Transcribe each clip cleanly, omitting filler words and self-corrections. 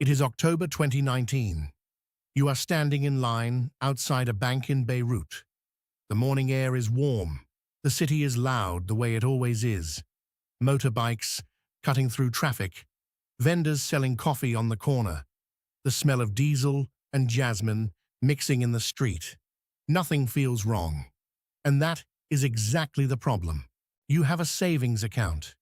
It is October 2019. You are standing in line outside a bank in Beirut. The morning air is warm. The city is loud the way it always is. Motorbikes cutting through traffic. Vendors selling coffee on the corner. The smell of diesel and jasmine mixing in the street. Nothing feels wrong. And that is exactly the problem. You have a savings account.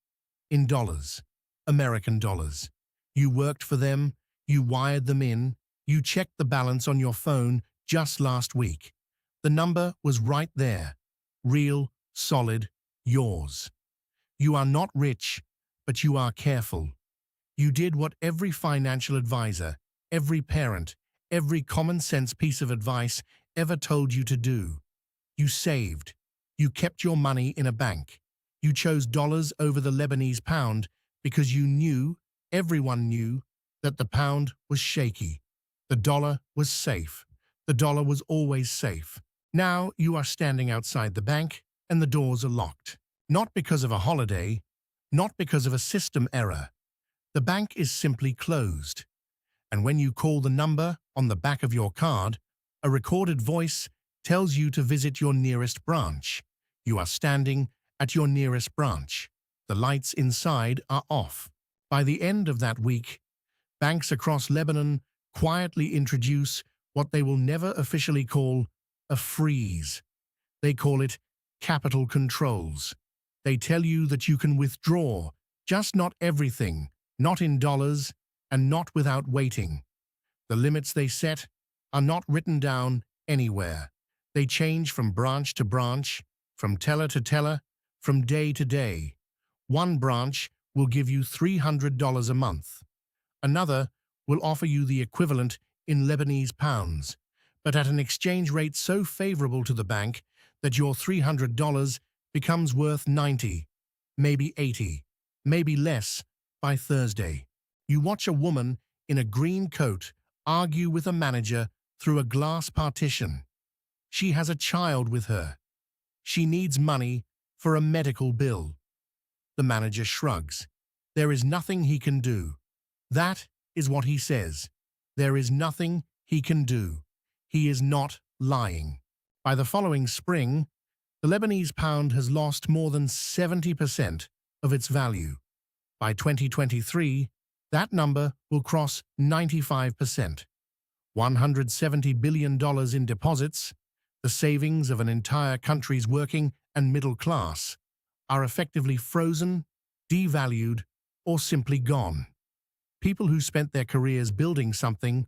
In dollars. American dollars. You worked for them. You wired them in. You checked the balance on your phone just last week. The number was right there. Real, solid, yours. You are not rich, but you are careful. You did what every financial advisor, every parent, every common-sense piece of advice ever told you to do. You saved. You kept your money in a bank. You chose dollars over the Lebanese pound because you knew, everyone knew, that the pound was shaky. The dollar was safe. The dollar was always safe. Now you are standing outside the bank and the doors are locked. Not because of a holiday, not because of a system error. The bank is simply closed. And when you call the number on the back of your card, a recorded voice tells you to visit your nearest branch. You are standing at your nearest branch. The lights inside are off. By the end of that week, banks across Lebanon quietly introduce what they will never officially call a freeze. They call it capital controls. They tell you that you can withdraw, just not everything, not in dollars, and not without waiting. The limits they set are not written down anywhere. They change from branch to branch, from teller to teller, from day to day. One branch will give you $300 a month. Another will offer you the equivalent in Lebanese pounds, but at an exchange rate so favorable to the bank that your $300 becomes worth 90, maybe 80, maybe less by Thursday. You watch a woman in a green coat argue with a manager through a glass partition. She has a child with her. She needs money for a medical bill. The manager shrugs. There is nothing he can do. That is what he says. There is nothing he can do. He is not lying. By the following spring, the Lebanese pound has lost more than 70% of its value. By 2023, that number will cross 95%. $170 billion in deposits, the savings of an entire country's working and middle class, are effectively frozen, devalued, or simply gone. People who spent their careers building something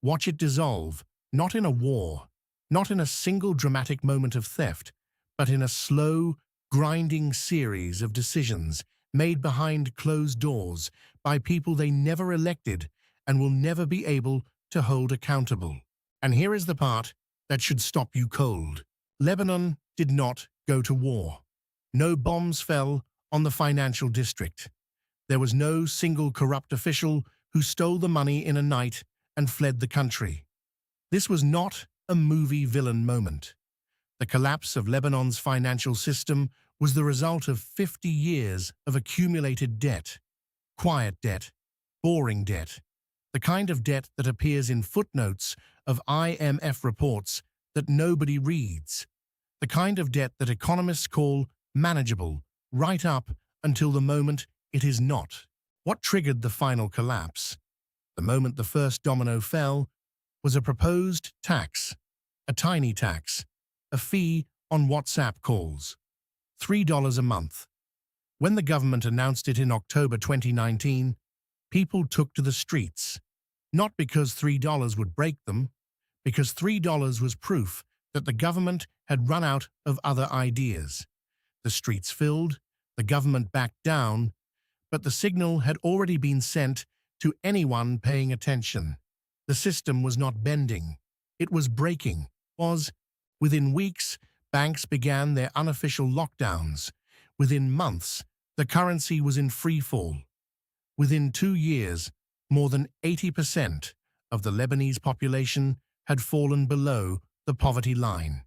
watch it dissolve, not in a war, not in a single dramatic moment of theft, but in a slow, grinding series of decisions made behind closed doors by people they never elected and will never be able to hold accountable. And here is the part that should stop you cold. Lebanon did not go to war. No bombs fell on the financial district. There was no single corrupt official who stole the money in a night and fled the country. This was not a movie villain moment. The collapse of Lebanon's financial system was the result of 50 years of accumulated debt. Quiet debt, boring debt, the kind of debt that appears in footnotes of IMF reports that nobody reads, the kind of debt that economists call manageable, right up until the moment it is not. What triggered the final collapse? The moment the first domino fell was a proposed tax, a tiny tax, a fee on WhatsApp calls, $3 a month. When the government announced it in October 2019, people took to the streets, not because $3 would break them, because $3 was proof that the government had run out of other ideas. The streets filled, the government backed down, but the signal had already been sent to anyone paying attention. The system was not bending. It was breaking. Within weeks, banks began their unofficial lockdowns. Within months, the currency was in free fall. Within 2 years, more than 80% of the Lebanese population had fallen below the poverty line.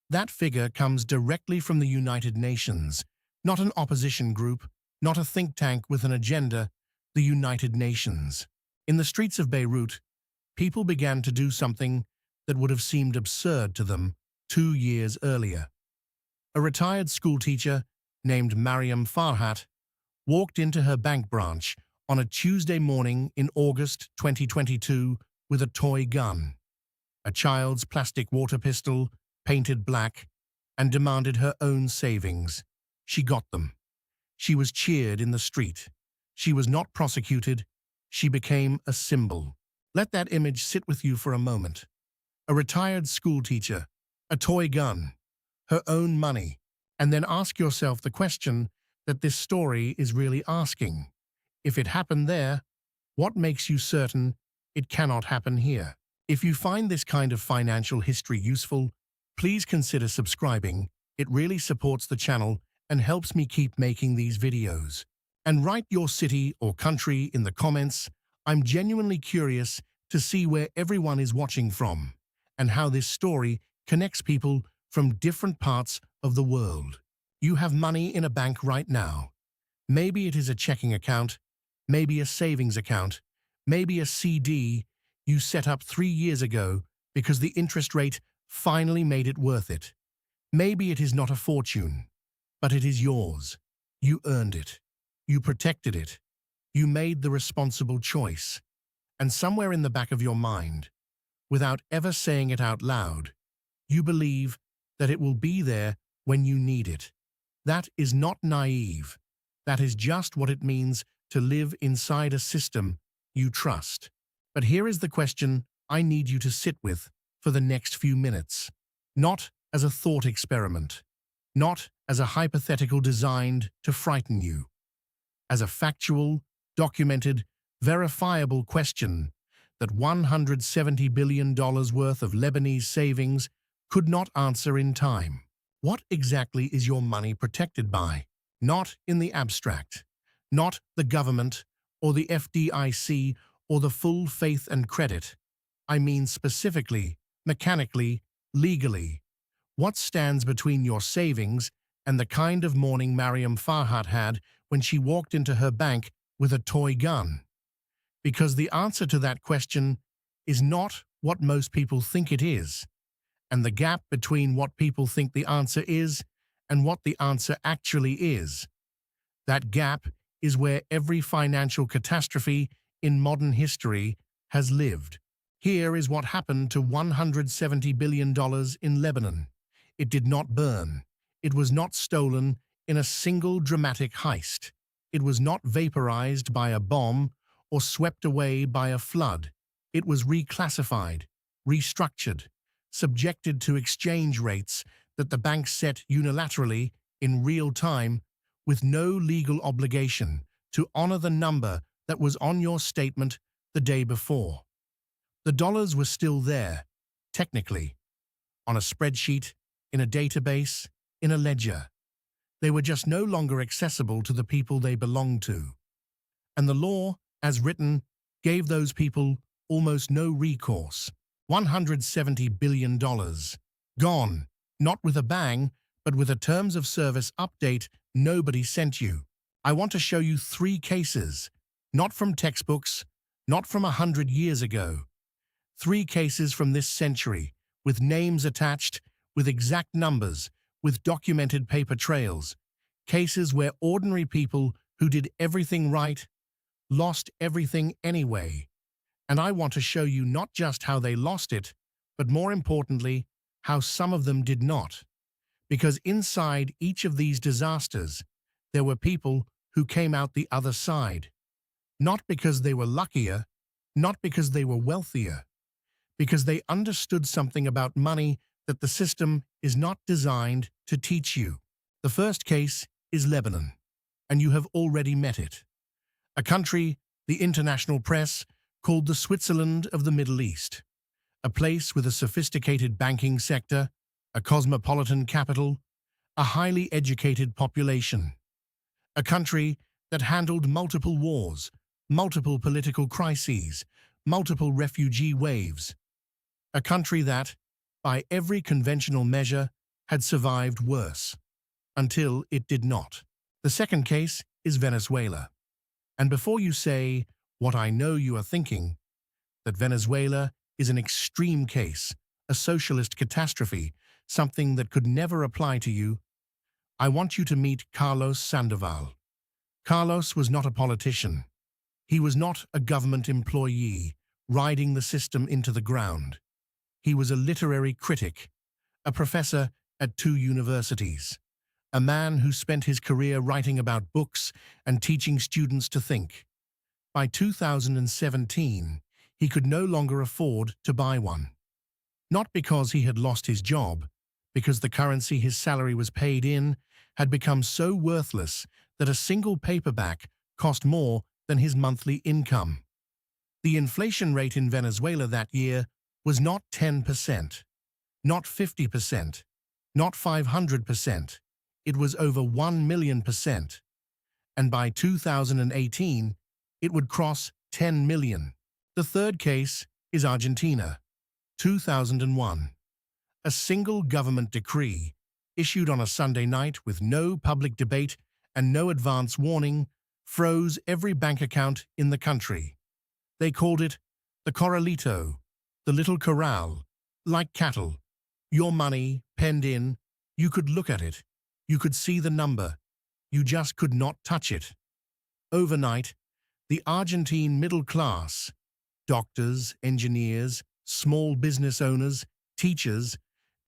That figure comes directly from the United Nations, not an opposition group, not a think tank with an agenda, the United Nations. In the streets of Beirut, people began to do something that would have seemed absurd to them 2 years earlier. A retired schoolteacher named Mariam Farhat walked into her bank branch on a Tuesday morning in August 2022 with a toy gun, a child's plastic water pistol painted black, and demanded her own savings. She got them. She was cheered in the street. She was not prosecuted. She became a symbol. Let that image sit with you for a moment. A retired schoolteacher, a toy gun, her own money, and then ask yourself the question that this story is really asking. If it happened there, what makes you certain it cannot happen here? If you find this kind of financial history useful, please consider subscribing. It really supports the channel and helps me keep making these videos. And write your city or country in the comments. I'm genuinely curious to see where everyone is watching from and how this story connects people from different parts of the world. You have money in a bank right now. Maybe it is a checking account, maybe a savings account, maybe a CD you set up 3 years ago because the interest rate finally made it worth it. Maybe it is not a fortune, but it is yours. You earned it. You protected it. You made the responsible choice. And somewhere in the back of your mind, without ever saying it out loud, you believe that it will be there when you need it. That is not naive. That is just what it means to live inside a system you trust. But here is the question I need you to sit with for the next few minutes. Not as a thought experiment, not as a hypothetical designed to frighten you, as a factual, documented, verifiable question that $170 billion worth of Lebanese savings could not answer in time. What exactly is your money protected by? Not in the abstract, not the government or the FDIC or the full faith and credit. I mean specifically, mechanically, legally. What stands between your savings and the kind of morning Mariam Farhat had when she walked into her bank with a toy gun? Because the answer to that question is not what most people think it is, and the gap between what people think the answer is and what the answer actually is. That gap is where every financial catastrophe in modern history has lived. Here is what happened to $170 billion in Lebanon. It did not burn. It was not stolen in a single dramatic heist. It was not vaporized by a bomb or swept away by a flood. It was reclassified, restructured, subjected to exchange rates that the bank set unilaterally in real time with no legal obligation to honor the number that was on your statement the day before. The dollars were still there, technically, on a spreadsheet, in a database, in a ledger. They were just no longer accessible to the people they belonged to. And the law, as written, gave those people almost no recourse. $170 billion. Gone, not with a bang, but with a terms of service update nobody sent you. I want to show you 3 cases, not from textbooks, not from 100 years ago. 3 cases from this century, with names attached, with exact numbers, with documented paper trails. Cases where ordinary people who did everything right lost everything anyway. And I want to show you not just how they lost it, but more importantly, how some of them did not. Because inside each of these disasters, there were people who came out the other side. Not because they were luckier, not because they were wealthier, because they understood something about money that the system is not designed to teach you. The first case is Lebanon, and you have already met it. A country the international press called the Switzerland of the Middle East, a place with a sophisticated banking sector, a cosmopolitan capital, a highly educated population, a country that handled multiple wars, multiple political crises, multiple refugee waves, a country that, by every conventional measure, had survived worse, until it did not. The second case is Venezuela. And before you say, What I know you are thinking, that Venezuela is an extreme case, a socialist catastrophe, something that could never apply to you. I want you to meet Carlos Sandoval. Carlos was not a politician. He was not a government employee riding the system into the ground. He was a literary critic, a professor at 2 universities, a man who spent his career writing about books and teaching students to think. By 2017, he could no longer afford to buy one. Not because he had lost his job, because the currency his salary was paid in had become so worthless that a single paperback cost more than his monthly income. The inflation rate in Venezuela that year was not 10%, not 50%, not 500%. It was over 1,000,000%. And by 2018, it would cross 10 million. The third case is Argentina, 2001. A single government decree, issued on a Sunday night with no public debate and no advance warning, froze every bank account in the country. They called it the corralito, the little corral, like cattle. Your money, penned in, you could look at it, you could see the number, you just could not touch it. Overnight, the Argentine middle class, doctors, engineers, small business owners, teachers,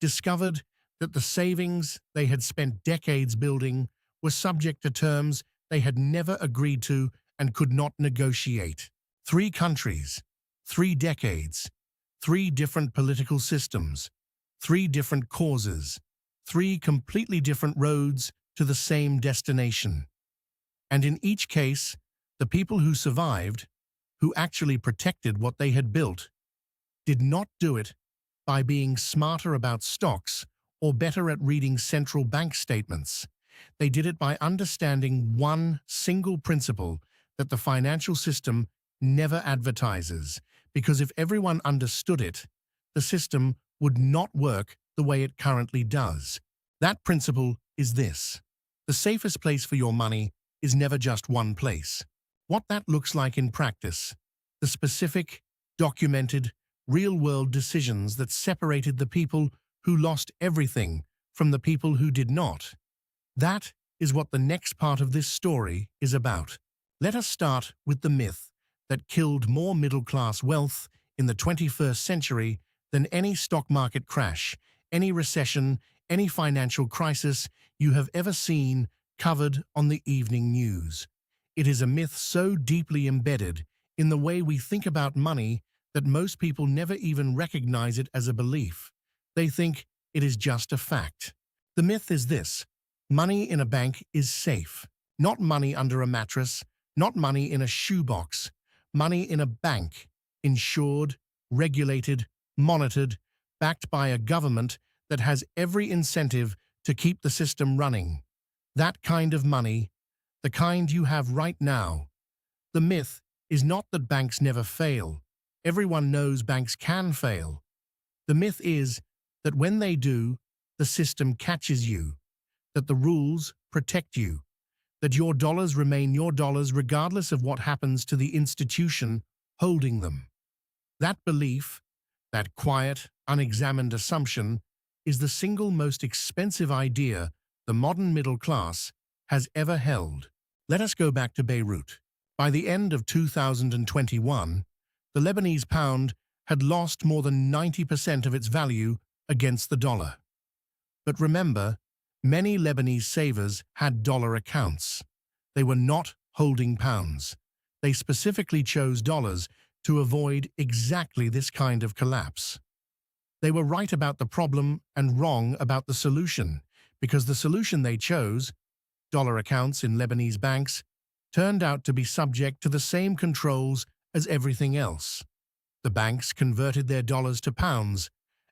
discovered that the savings they had spent decades building were subject to terms they had never agreed to and could not negotiate. 3 countries, 3 decades, 3 different political systems, 3 different causes, 3 completely different roads to the same destination. And in each case, the people who survived, who actually protected what they had built, did not do it by being smarter about stocks or better at reading central bank statements. They did it by understanding one single principle that the financial system never advertises, because if everyone understood it, the system would not work the way it currently does. That principle is this: the safest place for your money is never just one place. What that looks like in practice, the specific, documented, real-world decisions that separated the people who lost everything from the people who did not. That is what the next part of this story is about. Let us start with the myth that killed more middle-class wealth in the 21st century than any stock market crash, any recession, any financial crisis you have ever seen covered on the evening news. It is a myth so deeply embedded in the way we think about money that most people never even recognize it as a belief. They think it is just a fact. The myth is this: money in a bank is safe. Not money under a mattress, not money in a shoebox. Money in a bank, insured, regulated, monitored, backed by a government that has every incentive to keep the system running. That kind of money, the kind you have right now. The myth is not that banks never fail. Everyone knows banks can fail. The myth is that when they do, the system catches you, that the rules protect you, that your dollars remain your dollars regardless of what happens to the institution holding them. That belief, that quiet, unexamined assumption, is the single most expensive idea the modern middle class has ever held. Let us go back to Beirut. By the end of 2021, the Lebanese pound had lost more than 90% of its value against the dollar. But remember, many Lebanese savers had dollar accounts. They were not holding pounds. They specifically chose dollars to avoid exactly this kind of collapse. They were right about the problem and wrong about the solution, because the solution they chose, dollar accounts in Lebanese banks, turned out to be subject to the same controls as everything else. The banks converted their dollars to pounds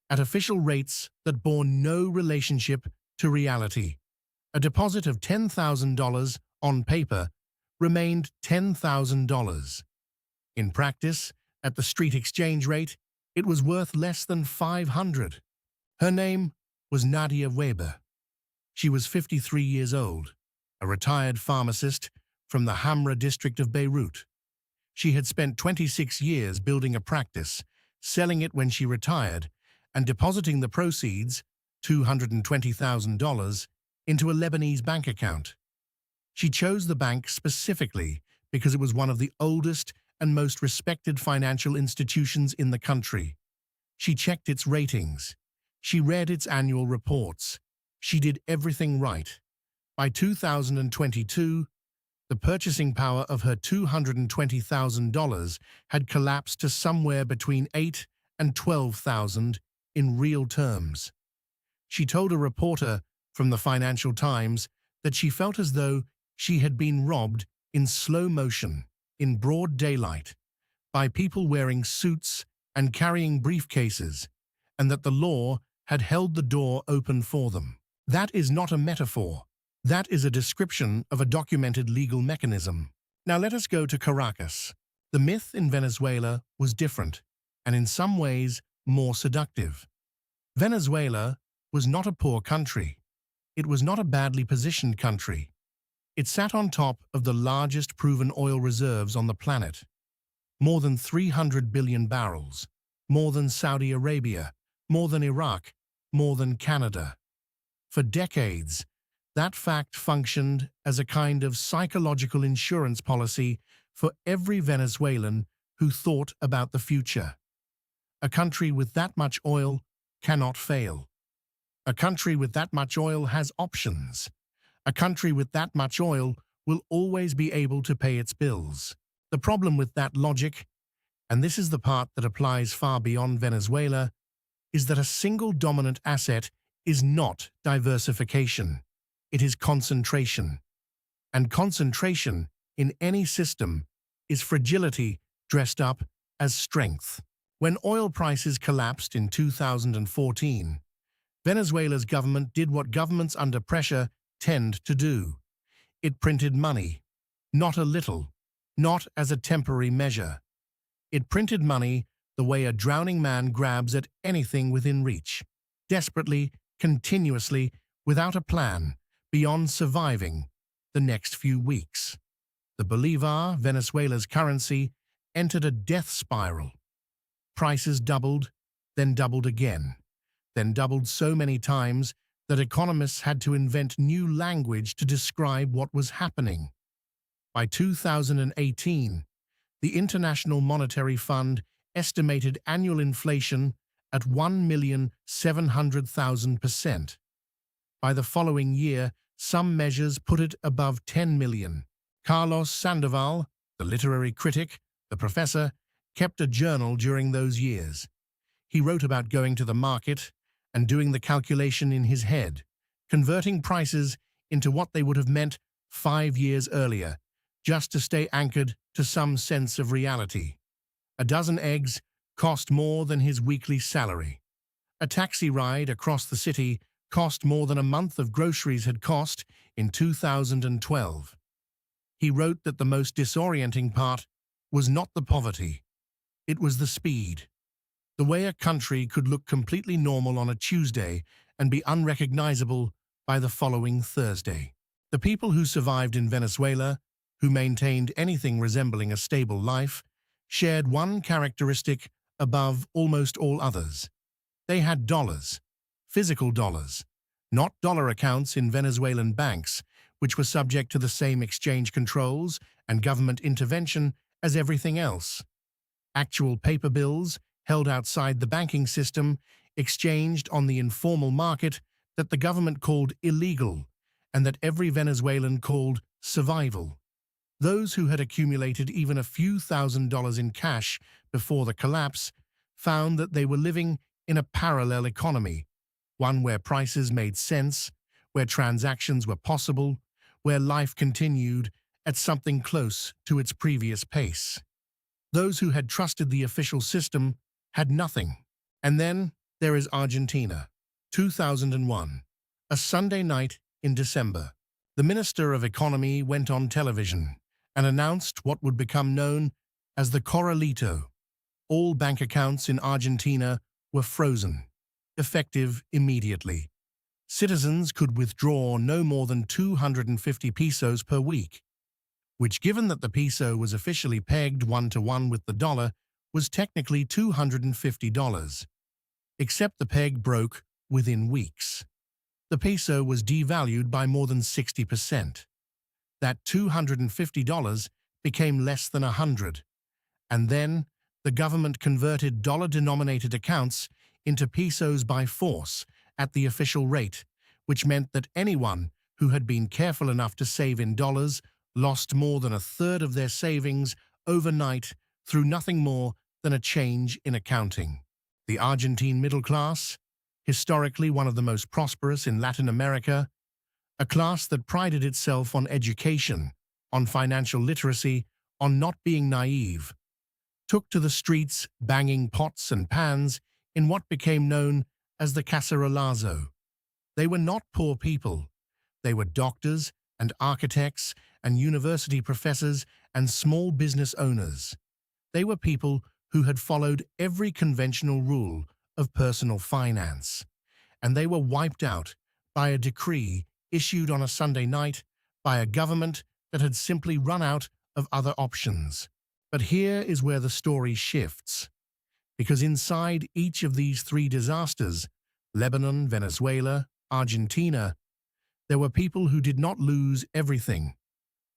at official rates that bore no relationship to reality. A deposit of $10,000 on paper remained $10,000. In practice, at the street exchange rate, it was worth less than $500. Her name was Nadia Weber. She was 53 years old, a retired pharmacist from the Hamra district of Beirut. She had spent 26 years building a practice, selling it when she retired, and depositing the proceeds, $220,000, into a Lebanese bank account. She chose the bank specifically because it was one of the oldest and most respected financial institutions in the country. She checked its ratings. She read its annual reports. She did everything right. By 2022, the purchasing power of her $220,000 had collapsed to somewhere between $8,000 and $12,000 in real terms. She told a reporter from the Financial Times that she felt as though she had been robbed in slow motion, in broad daylight, by people wearing suits and carrying briefcases, and that the law had held the door open for them. That is not a metaphor. That is a description of a documented legal mechanism. Now let us go to Caracas. The myth in Venezuela was different, and in some ways more seductive. Venezuela was not a poor country. It was not a badly positioned country. It sat on top of the largest proven oil reserves on the planet. More than 300 billion barrels, more than Saudi Arabia, more than Iraq, more than Canada. For decades, that fact functioned as a kind of psychological insurance policy for every Venezuelan who thought about the future. A country with that much oil cannot fail. A country with that much oil has options. A country with that much oil will always be able to pay its bills. The problem with that logic, and this is the part that applies far beyond Venezuela, is that a single dominant asset is not diversification. It is concentration. And concentration in any system is fragility dressed up as strength. When oil prices collapsed in 2014, Venezuela's government did what governments under pressure tend to do. It printed money, not a little, not as a temporary measure. It printed money the way a drowning man grabs at anything within reach, desperately, continuously, without a plan, beyond surviving the next few weeks. The bolivar, Venezuela's currency, entered a death spiral. Prices doubled, then doubled again, then doubled so many times that economists had to invent new language to describe what was happening. By 2018, the International Monetary Fund estimated annual inflation at 1,700,000%. By the following year, some measures put it above 10 million. Carlos Sandoval, the literary critic, the professor, kept a journal during those years. He wrote about going to the market and doing the calculation in his head, converting prices into what they would have meant 5 years earlier, just to stay anchored to some sense of reality. A dozen eggs cost more than his weekly salary. A taxi ride across the city cost more than a month of groceries had cost in 2012. He wrote that the most disorienting part was not the poverty. It was the speed. The way a country could look completely normal on a Tuesday and be unrecognizable by the following Thursday. The people who survived in Venezuela, who maintained anything resembling a stable life, shared one characteristic above almost all others. They had dollars, physical dollars, not dollar accounts in Venezuelan banks, which were subject to the same exchange controls and government intervention as everything else. Actual paper bills, held outside the banking system, exchanged on the informal market that the government called illegal and that every Venezuelan called survival. Those who had accumulated even a few $1,000s in cash before the collapse found that they were living in a parallel economy, one where prices made sense, where transactions were possible, where life continued at something close to its previous pace. Those who had trusted the official system had nothing. And then there is Argentina, 2001, a Sunday night in December. The Minister of Economy went on television and announced what would become known as the Corralito. All bank accounts in Argentina were frozen, effective immediately. Citizens could withdraw no more than 250 pesos per week. which, given that the peso was officially pegged 1-to-1 with the dollar, was technically $250. Except the peg broke within weeks. The peso was devalued by more than 60%. That $250 became less than $100. And then the government converted dollar-denominated accounts into pesos by force at the official rate, which meant that anyone who had been careful enough to save in dollars lost more than a third of their savings overnight through nothing more than a change in accounting. The Argentine middle class, historically one of the most prosperous in Latin America, a class that prided itself on education, on financial literacy, on not being naive, took to the streets banging pots and pans in what became known as the cacerolazo. They were not poor people. They were doctors and architects and university professors and small business owners. They were people who had followed every conventional rule of personal finance, and they were wiped out by a decree issued on a Sunday night by a government that had simply run out of other options. But here is where the story shifts, because inside each of these three disasters, Lebanon, Venezuela, Argentina, there were people who did not lose everything.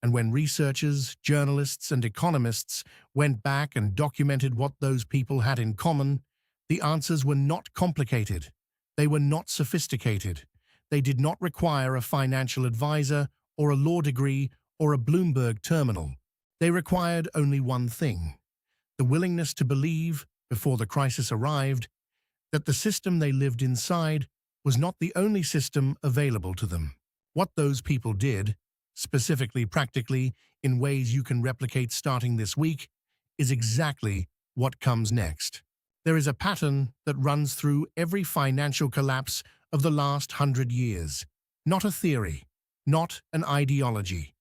And when researchers, journalists, and economists went back and documented what those people had in common, the answers were not complicated. They were not sophisticated. They did not require a financial advisor or a law degree or a Bloomberg terminal. They required only one thing: the willingness to believe, before the crisis arrived, that the system they lived inside was not the only system available to them. What those people did, specifically practically, in ways you can replicate starting this week, is exactly what comes next. There is a pattern that runs through every financial collapse of the last 100 years. Not a theory, not an ideology.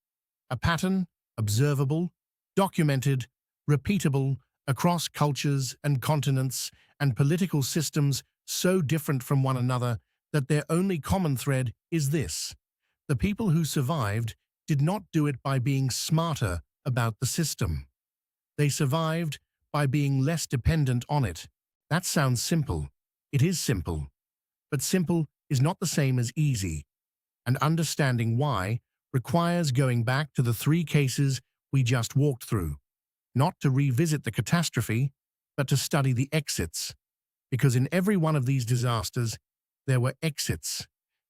A pattern, observable, documented, repeatable across cultures and continents and political systems so different from one another that their only common thread is this: the people who survived did not do it by being smarter about the system. They survived by being less dependent on it. That sounds simple. It is simple. But simple is not the same as easy. And understanding why requires going back to the three cases we just walked through, not to revisit the catastrophe, but to study the exits. Because in every one of these disasters, there were exits.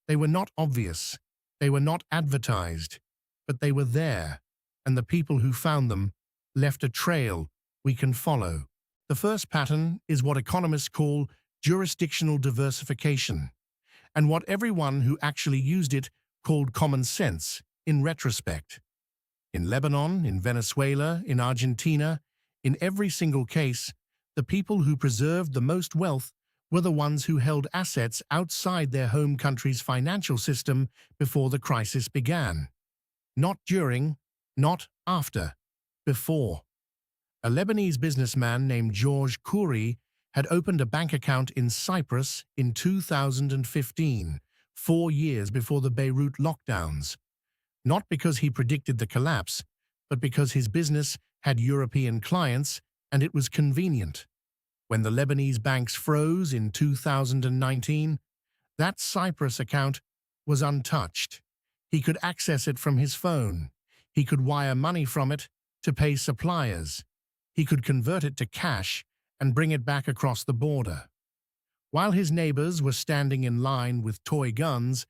They were not obvious. They were not advertised, but they were there, and the people who found them left a trail we can follow. The first pattern is what economists call jurisdictional diversification, and what everyone who actually used it called common sense in retrospect. In Lebanon, in Venezuela, in Argentina, in every single case, the people who preserved the most wealth were the ones who held assets outside their home country's financial system before the crisis began. Not during, not after, before. A Lebanese businessman named George Khoury had opened a bank account in Cyprus in 2015, 4 years before the Beirut lockdowns. Not because he predicted the collapse, but because his business had European clients and it was convenient. When the Lebanese banks froze in 2019, that Cyprus account was untouched. He could access it from his phone. He could wire money from it to pay suppliers. He could convert it to cash and bring it back across the border. While his neighbors were standing in line with toy guns,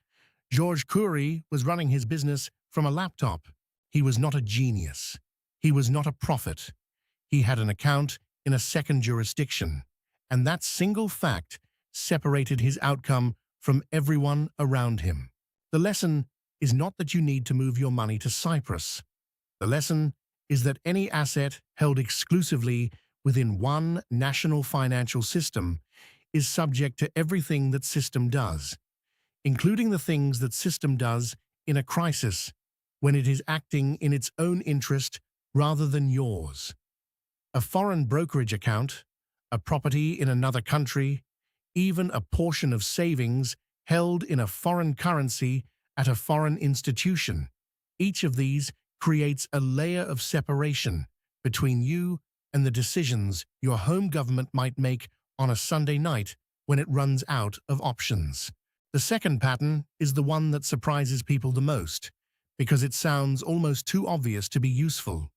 George Khoury was running his business from a laptop. He was not a genius. He was not a prophet. He had an account in a second jurisdiction, and that single fact separated his outcome from everyone around him. The lesson is not that you need to move your money to Cyprus. The lesson is that any asset held exclusively within one national financial system is subject to everything that system does, including the things that system does in a crisis when it is acting in its own interest rather than yours. A foreign brokerage account, a property in another country, even a portion of savings held in a foreign currency at a foreign institution. Each of these creates a layer of separation between you and the decisions your home government might make on a Sunday night when it runs out of options. The second pattern is the one that surprises people the most, because it sounds almost too obvious to be useful.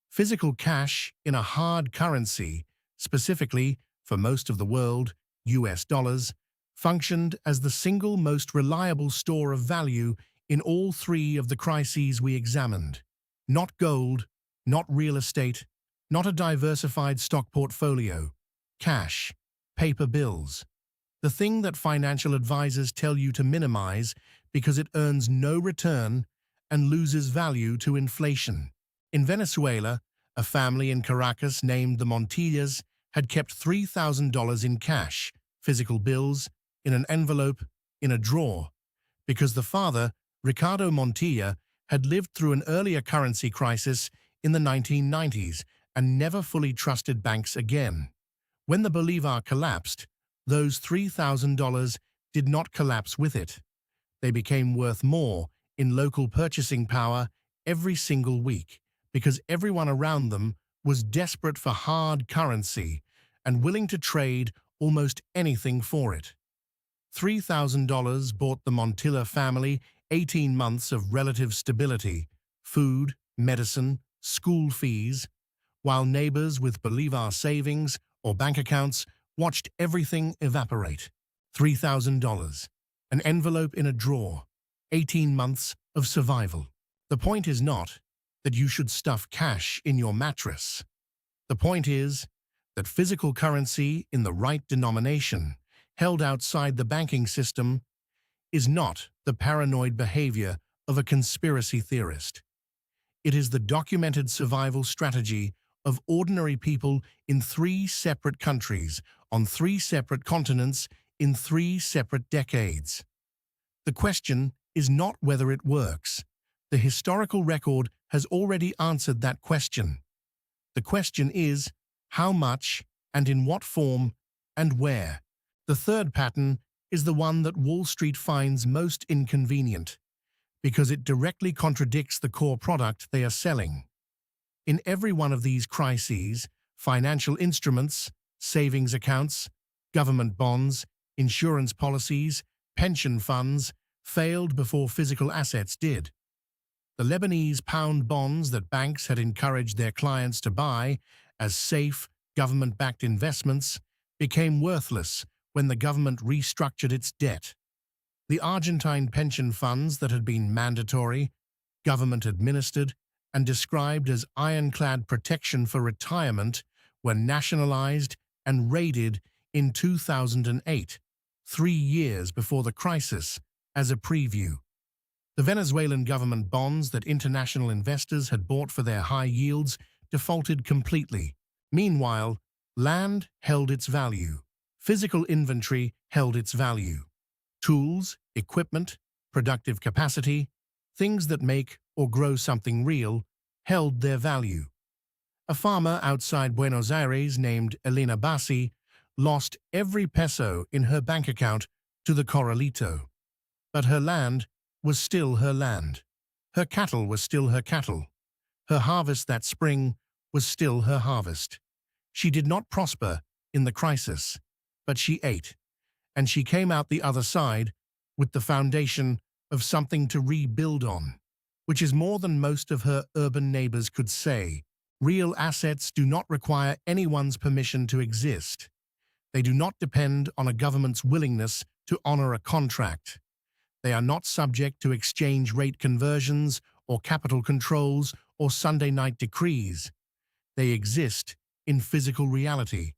Physical cash in a hard currency, specifically for most of the world, US dollars, functioned as the single most reliable store of value in all three of the crises we examined. Not gold, not real estate, not a diversified stock portfolio. Cash, paper bills. The thing that financial advisors tell you to minimize because it earns no return and loses value to inflation. In Venezuela, a family in Caracas named the Montillas had kept $3,000 in cash, physical bills, in an envelope, in a drawer, because the father, Ricardo Montilla, had lived through an earlier currency crisis in the 1990s and never fully trusted banks again. When the Bolivar collapsed, those $3,000 did not collapse with it. They became worth more in local purchasing power every single week, because everyone around them was desperate for hard currency and willing to trade almost anything for it. $3,000 bought the Montilla family 18 months of relative stability, food, medicine, school fees, while neighbors with Bolivar savings or bank accounts watched everything evaporate. $3,000, an envelope in a drawer, 18 months of survival. The point is not that you should stuff cash in your mattress. The point is that physical currency in the right denomination, held outside the banking system, is not the paranoid behavior of a conspiracy theorist. It is the documented survival strategy of ordinary people in 3 separate countries, on 3 separate continents, in 3 separate decades. The question is not whether it works. The historical record has already answered that question. The question is how much and in what form and where. The third pattern is the one that Wall Street finds most inconvenient, because it directly contradicts the core product they are selling. In every one of these crises, financial instruments, savings accounts, government bonds, insurance policies, pension funds failed before physical assets did. The Lebanese pound bonds that banks had encouraged their clients to buy as safe, government-backed investments became worthless when the government restructured its debt. The Argentine pension funds that had been mandatory, government-administered, and described as ironclad protection for retirement were nationalized and raided in 2008, 3 years before the crisis, as a preview. The Venezuelan government bonds that international investors had bought for their high yields defaulted completely. Meanwhile, land held its value. Physical inventory held its value. Tools, equipment, productive capacity, things that make or grow something real, held their value. A farmer outside Buenos Aires named Elena Bassi lost every peso in her bank account to the Corralito. But her land was still her land. Her cattle were still her cattle. Her harvest that spring was still her harvest. She did not prosper in the crisis, but she ate, and she came out the other side with the foundation of something to rebuild on, which is more than most of her urban neighbors could say. Real assets do not require anyone's permission to exist. They do not depend on a government's willingness to honor a contract. They are not subject to exchange rate conversions or capital controls or Sunday night decrees. They exist in physical reality,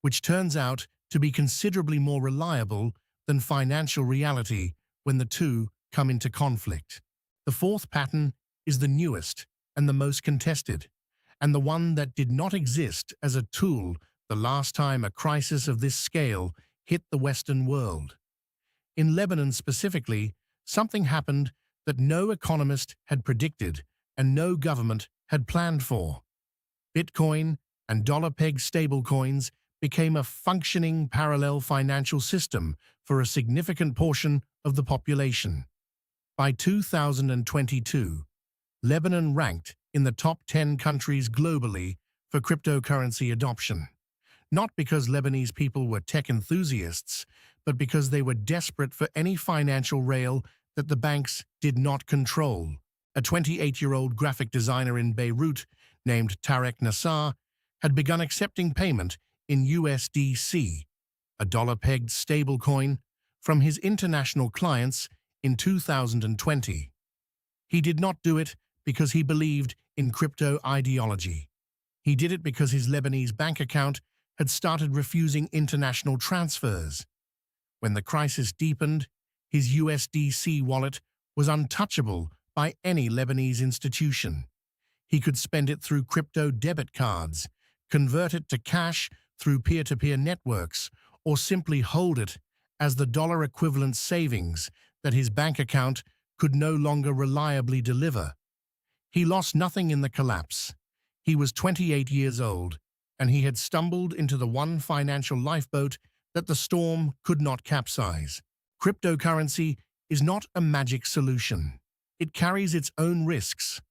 which turns out to be considerably more reliable than financial reality when the two come into conflict. The fourth pattern is the newest and the most contested, and the one that did not exist as a tool the last time a crisis of this scale hit the Western world. In Lebanon specifically, something happened that no economist had predicted and no government had planned for. Bitcoin and dollar-pegged stablecoins became a functioning parallel financial system for a significant portion of the population. By 2022, Lebanon ranked in the top 10 countries globally for cryptocurrency adoption. Not because Lebanese people were tech enthusiasts, but because they were desperate for any financial rail that the banks did not control. A 28-year-old graphic designer in Beirut named Tarek Nassar had begun accepting payment in USDC, a dollar-pegged stablecoin, from his international clients in 2020. He did not do it because he believed in crypto ideology. He did it because his Lebanese bank account had started refusing international transfers. When the crisis deepened, his USDC wallet was untouchable by any Lebanese institution. He could spend it through crypto debit cards, convert it to cash through peer-to-peer networks, or simply hold it as the dollar equivalent savings that his bank account could no longer reliably deliver. He lost nothing in the collapse. He was 28 years old, and he had stumbled into the one financial lifeboat that the storm could not capsize. Cryptocurrency is not a magic solution. It carries its own risks: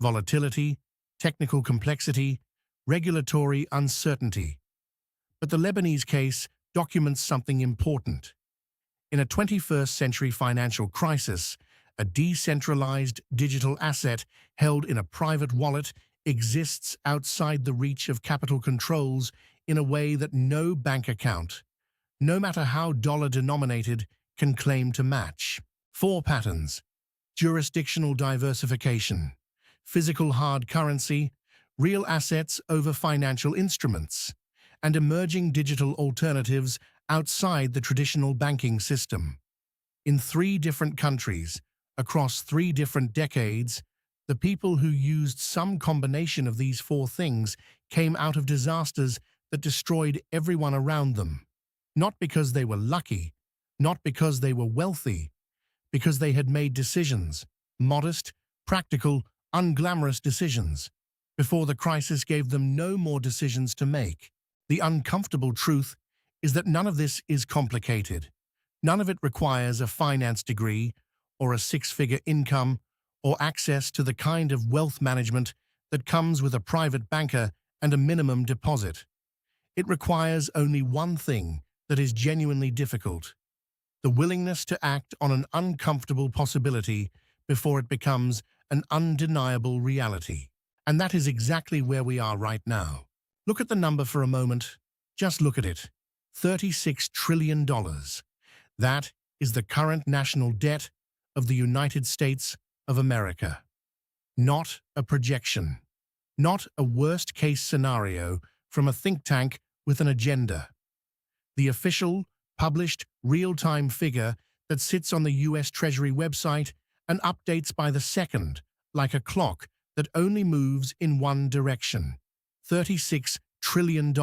volatility, technical complexity, regulatory uncertainty. But the Lebanese case documents something important. In a 21st century financial crisis, a decentralized digital asset held in a private wallet exists outside the reach of capital controls in a way that no bank account, no matter how dollar-denominated, can claim to match. 4 patterns: jurisdictional diversification, physical hard currency, real assets over financial instruments, and emerging digital alternatives outside the traditional banking system. In 3 different countries, across 3 different decades, the people who used some combination of these 4 things came out of disasters that destroyed everyone around them. Not because they were lucky, not because they were wealthy, because they had made decisions, modest, practical, unglamorous decisions, before the crisis gave them no more decisions to make. The uncomfortable truth is that none of this is complicated. None of it requires a finance degree or a 6-figure income or access to the kind of wealth management that comes with a private banker and a minimum deposit. It requires only one thing that is genuinely difficult: the willingness to act on an uncomfortable possibility before it becomes an undeniable reality. And that is exactly where we are right now. Look at the number for a moment. Just look at it. $36 trillion. That is the current national debt of the United States of America. Not a projection. Not a worst-case scenario from a think tank with an agenda. The official, published, real-time figure that sits on the US Treasury website and updates by the second, like a clock that only moves in one direction. $36 trillion.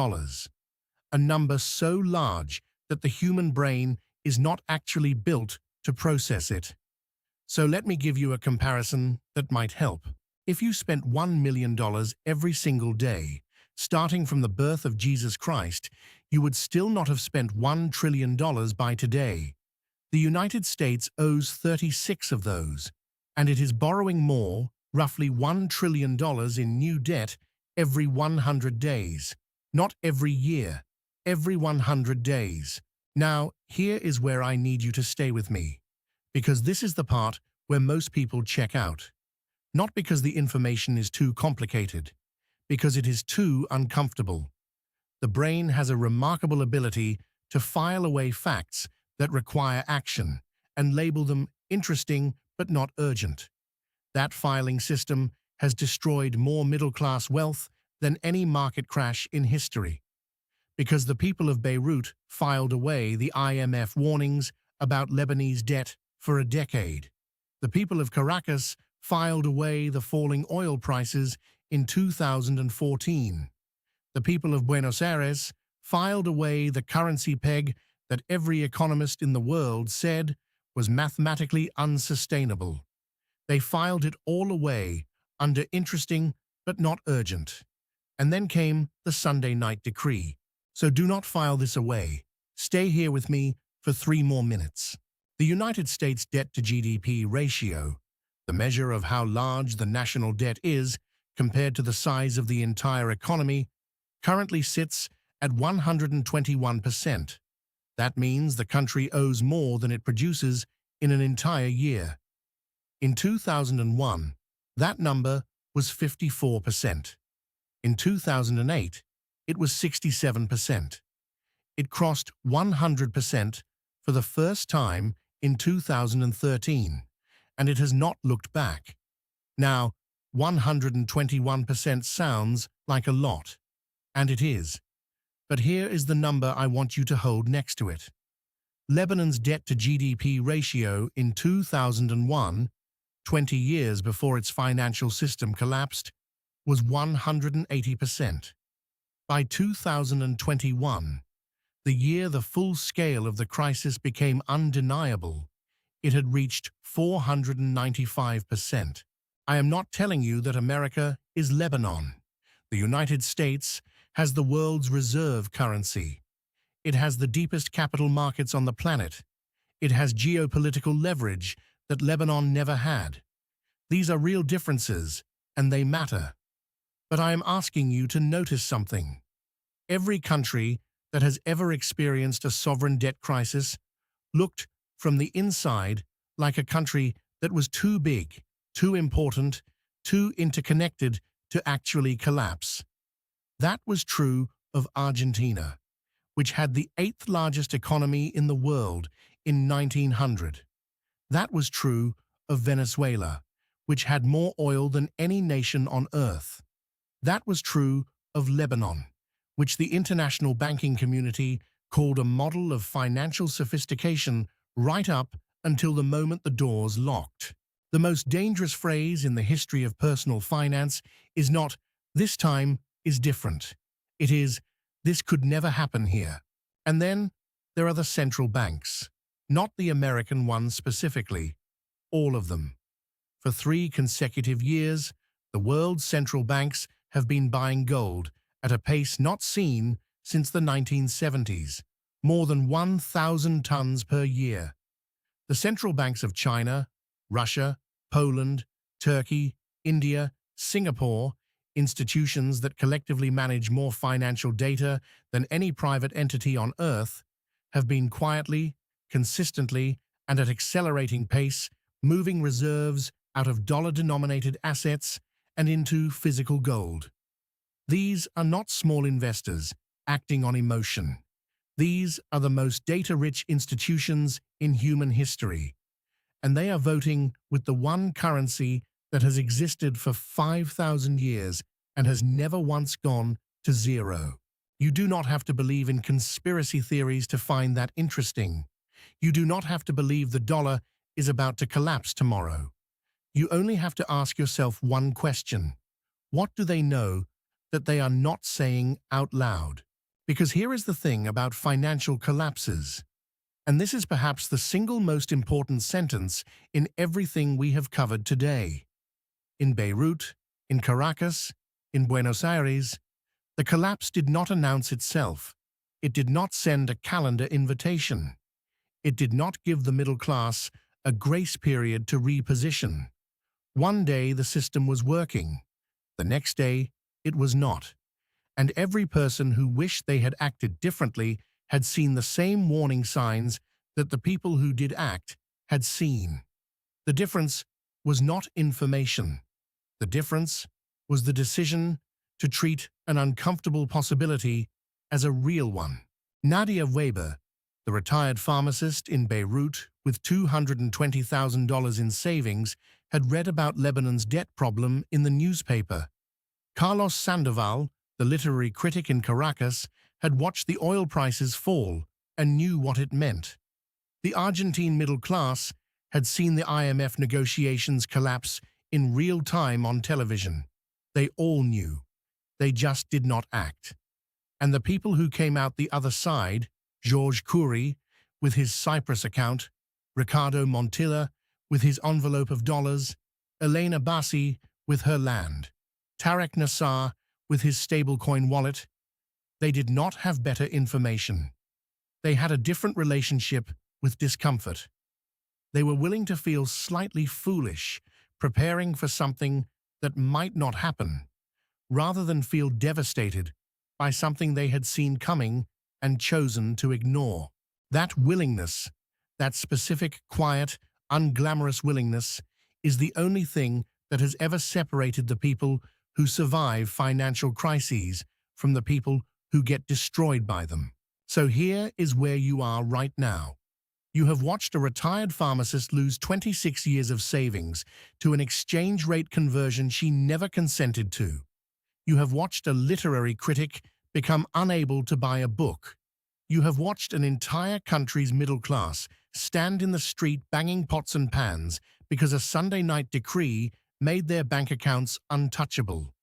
A number so large that the human brain is not actually built to process it. So let me give you a comparison that might help. If you spent $1 million every single day, starting from the birth of Jesus Christ, you would still not have spent $1 trillion by today. The United States owes 36 of those, and it is borrowing more, roughly $1 trillion in new debt every 100 days. Not every year, every 100 days. Now, here is where I need you to stay with me, because this is the part where most people check out. Not because the information is too complicated, because it is too uncomfortable. The brain has a remarkable ability to file away facts that require action and label them interesting but not urgent. That filing system has destroyed more middle-class wealth than any market crash in history. Because the people of Beirut filed away the IMF warnings about Lebanese debt for a decade. The people of Caracas filed away the falling oil prices in 2014. The people of Buenos Aires filed away the currency peg that every economist in the world said was mathematically unsustainable. They filed it all away under interesting but not urgent. And then came the Sunday night decree. So do not file this away. Stay here with me for 3 more minutes. The United States debt to GDP ratio, the measure of how large the national debt is compared to the size of the entire economy, currently sits at 121%. That means the country owes more than it produces in an entire year. In 2001, that number was 54%. In 2008, it was 67%. It crossed 100% for the first time in 2013, and it has not looked back. Now, 121% sounds like a lot, and it is. But here is the number I want you to hold next to it. Lebanon's debt-to-GDP ratio in 2001, 20 years before its financial system collapsed, was 180%. By 2021, the year the full scale of the crisis became undeniable, it had reached 495%. I am not telling you that America is Lebanon. The United States has the world's reserve currency. It has the deepest capital markets on the planet. It has geopolitical leverage that Lebanon never had. These are real differences, and they matter. But I am asking you to notice something. Every country that has ever experienced a sovereign debt crisis looked from the inside like a country that was too big, too important, too interconnected to actually collapse. That was true of Argentina, which had the 8th largest economy in the world in 1900. That was true of Venezuela, which had more oil than any nation on earth. That was true of Lebanon, which the international banking community called a model of financial sophistication right up until the moment the doors locked. The most dangerous phrase in the history of personal finance is not, "This time is different." It is, "This could never happen here." And then there are the central banks, not the American ones specifically, all of them. For 3 consecutive years, the world's central banks have been buying gold at a pace not seen since the 1970s, more than 1,000 tons per year. The central banks of China, Russia, Poland, Turkey, India, Singapore, institutions that collectively manage more financial data than any private entity on Earth, have been quietly, consistently, and at accelerating pace moving reserves out of dollar-denominated assets and into physical gold. These are not small investors acting on emotion. These are the most data-rich institutions in human history, and they are voting with the one currency that has existed for 5,000 years and has never once gone to zero. You do not have to believe in conspiracy theories to find that interesting. You do not have to believe the dollar is about to collapse tomorrow. You only have to ask yourself one question. What do they know that they are not saying out loud? Because here is the thing about financial collapses, and this is perhaps the single most important sentence in everything we have covered today. In Beirut, in Caracas, in Buenos Aires, the collapse did not announce itself. It did not send a calendar invitation. It did not give the middle class a grace period to reposition. One day the system was working. The next day it was not. And every person who wished they had acted differently had seen the same warning signs that the people who did act had seen. The difference was not information. The difference was the decision to treat an uncomfortable possibility as a real one. Nadia Weber, the retired pharmacist in Beirut with $220,000 in savings, had read about Lebanon's debt problem in the newspaper. Carlos Sandoval, the literary critic in Caracas, had watched the oil prices fall and knew what it meant. The Argentine middle class had seen the IMF negotiations collapse in real time on television. They all knew. They just did not act. And the people who came out the other side, Georges Curie with his Cyprus account, Ricardo Montilla with his envelope of dollars, Elena Bassi with her land, Tarek Nassar with his stablecoin wallet, they did not have better information. They had a different relationship with discomfort. They were willing to feel slightly foolish, preparing for something that might not happen, rather than feel devastated by something they had seen coming and chosen to ignore. That willingness, that specific, quiet, unglamorous willingness, is the only thing that has ever separated the people who survive financial crises from the people who get destroyed by them. So here is where you are right now. You have watched a retired pharmacist lose 26 years of savings to an exchange rate conversion she never consented to. You have watched a literary critic become unable to buy a book. You have watched an entire country's middle class stand in the street banging pots and pans because a Sunday night decree made their bank accounts untouchable.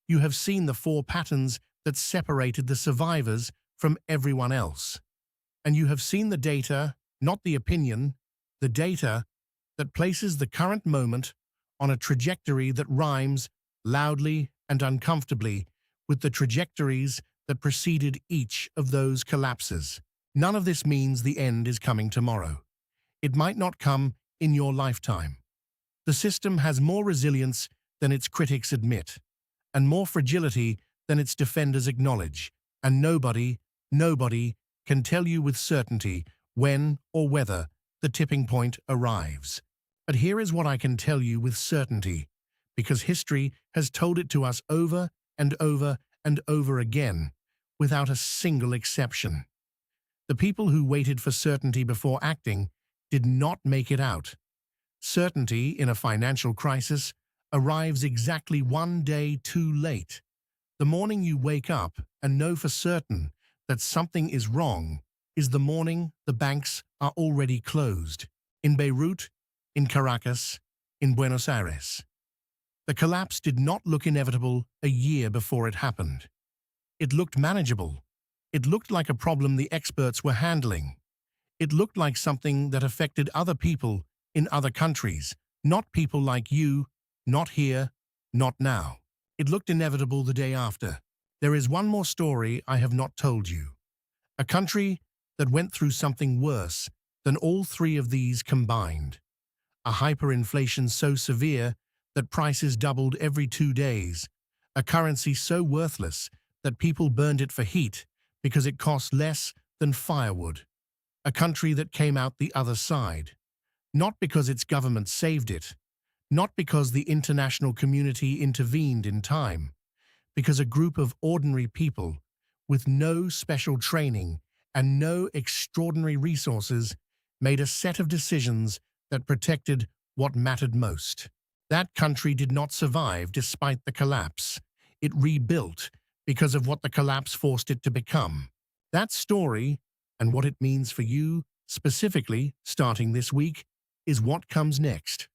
You have seen the four patterns that separated the survivors from everyone else. And you have seen the data, not the opinion, the data that places the current moment on a trajectory that rhymes loudly and uncomfortably with the trajectories that preceded each of those collapses. None of this means the end is coming tomorrow. It might not come in your lifetime. The system has more resilience than its critics admit, and more fragility than its defenders acknowledge, and nobody can tell you with certainty when or whether the tipping point arrives. But here is what I can tell you with certainty, because history has told it to us over and over and over again, without a single exception. The people who waited for certainty before acting did not make it out. Certainty in a financial crisis arrives exactly one day too late. The morning you wake up and know for certain that something is wrong is the morning the banks are already closed. In Beirut, in Caracas, in Buenos Aires. The collapse did not look inevitable a year before it happened. It looked manageable. It looked like a problem the experts were handling. It looked like something that affected other people in other countries, not people like you, not here, not now. It looked inevitable the day after. There is one more story I have not told you. A country that went through something worse than all three of these combined. A hyperinflation so severe that prices doubled every 2 days. A currency so worthless that people burned it for heat because it cost less than firewood. A country that came out the other side. Not because its government saved it, not because the international community intervened in time, because a group of ordinary people with no special training and no extraordinary resources made a set of decisions that protected what mattered most. That country did not survive despite the collapse. It rebuilt because of what the collapse forced it to become. That story, and what it means for you, specifically starting this week, is what comes next.